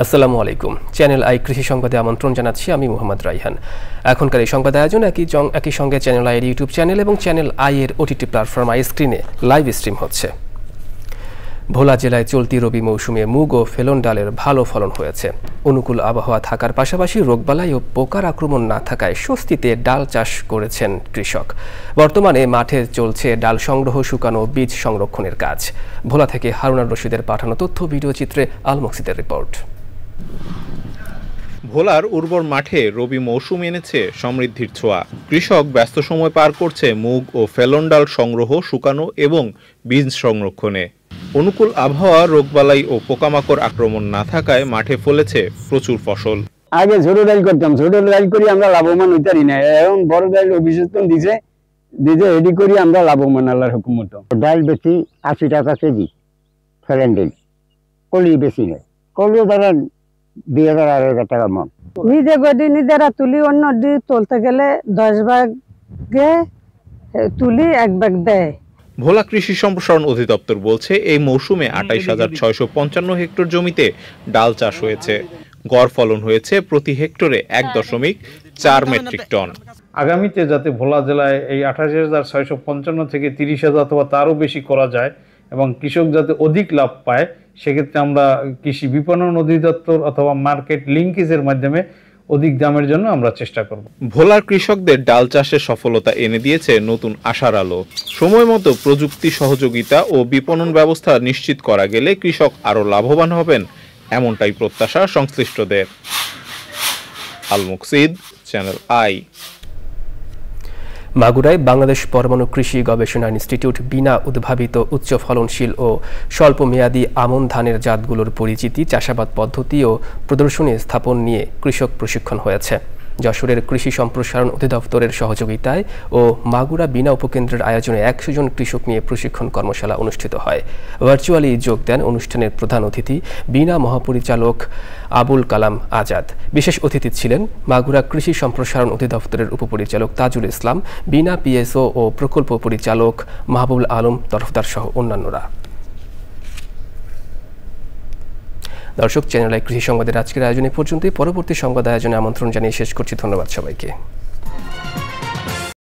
আসসালামু আলাইকুম। Channel I কৃষি সংবাদে আমন্ত্রণ জানাচ্ছি আমি মোহাম্মদ রাইহান। এখনকার এই সংবাদ আয়োজন একই সঙ্গে চ্যানেল আই এর ইউটিউব চ্যানেল এবং চ্যানেল আই এর ওটিটি প্ল্যাটফর্ম আই স্ক্রিনে লাইভ স্ট্রিম হচ্ছে। ভোলা জেলায় চলতি রবি মৌসুমে মুগ ও ফেলন ডালের ভালো ফলন হয়েছে। অনুকূল আবহাওয়া থাকার পাশাপাশি রোগবালাই ও পোকার আক্রমণ না থাকায় স্বস্তিতে ডাল চাষ করেছেন কৃষক। বর্তমানে মাঠে চলছে ডাল সংগ্রহ, শুকানো, বীজ সংরক্ষণের কাজ। ভোলা থেকে হারুনার রশিদের পাঠানো তথ্য ভিডিও চিত্রে আলমকসিদের রিপোর্ট। ভোলার উর্বর মাঠে রবি মৌসুম এনেছে সমৃদ্ধির ছোঁয়া। কৃষক ব্যস্ত সময় পার করছে মুগ ও ফেলন ডাল সংগ্রহ, শুকানো এবং বীজ সংরক্ষণে। অনুকূল আবহাওয়া, রোগবালাই ও পোকামাকড় আক্রমণ না থাকায় মাঠে ফলেছে প্রচুর ফসল। আগে ছোট ডাল করতাম, ছোট ডাল করি আমরা লাভবান হইতারি না। এখন বড় ডাল অভিযোজন দিছে এডি করি আমরা লাভবান আল্লাহর হুকুম মতো। ডাল বেশি 80 টাকা কেজি, ফেলেন ডাল কলি বেশি নেই, কলিও ধরেন 2000-2500 টাকা মন। নিজে গদি নিজেরা তুলি, অন্য তুলতে গেলে 10 ভাগে তুলি 1 ভাগ দেয়। ভোলা কৃষি সম্প্রসারণ অধিদপ্তর বলছে এই মৌসুমে 28,655 হেক্টর জমিতে ডাল চাষ হয়েছে। গড় ফলন হয়েছে প্রতি হেক্টরে 1.4 মেট্রিক টন। আগামীতে যাতে ভোলা জেলায় এই 28,655 থেকে 30,000 অথবা তারও বেশি করা যায় এবং কৃষক যাতে অধিক লাভ পায়, সেক্ষেত্রে আমরা কৃষি বিপণন অধিদপ্তর অথবা মার্কেট লিঙ্কেজের মাধ্যমে অধিক দামের জন্য আমরা চেষ্টা করব। ভোলার কৃষকদের ডাল চাষের সফলতা এনে দিয়েছে নতুন আশার আলো। সময় মতো প্রযুক্তি সহযোগিতা ও বিপণন ব্যবস্থা নিশ্চিত করা গেলে কৃষক আরও লাভবান হবেন, এমনটাই প্রত্যাশা সংশ্লিষ্টদের। আলমকসিদ, চ্যানেল আই। মাগুরায় বাংলাদেশ পরমাণু কৃষি গবেষণা ইনস্টিটিউট বিনা উদ্ভাবিত উচ্চ ফলনশীল ও স্বল্প মেয়াদী আমন ধানের জাতগুলোর পরিচিতি, চাষাবাদ পদ্ধতি ও প্রদর্শনী স্থাপন নিয়ে কৃষক প্রশিক্ষণ হয়েছে। যশোরের কৃষি সম্প্রসারণ অধিদপ্তরের সহযোগিতায় ও মাগুরা বিনা উপকেন্দ্রের আয়োজনে 100 জন কৃষক নিয়ে প্রশিক্ষণ কর্মশালা অনুষ্ঠিত হয়। ভার্চুয়ালি যোগ দেন অনুষ্ঠানের প্রধান অতিথি বিনা মহাপরিচালক আবুল কালাম আজাদ। বিশেষ অতিথি ছিলেন মাগুরা কৃষি সম্প্রসারণ অধিদপ্তরের উপপরিচালক তাজুল ইসলাম, বিনা পিএসও ও প্রকল্প পরিচালক মাহবুবুল আলম তরফদার সহ অন্যান্যরা। দর্শক, চ্যানেল আই কৃষি সংবাদের আজকের আয়োজনে পর্যন্তই। পরবর্তী সংবাদ আয়োজনে আমন্ত্রণ জানিয়ে শেষ করছি। ধন্যবাদ সবাইকে।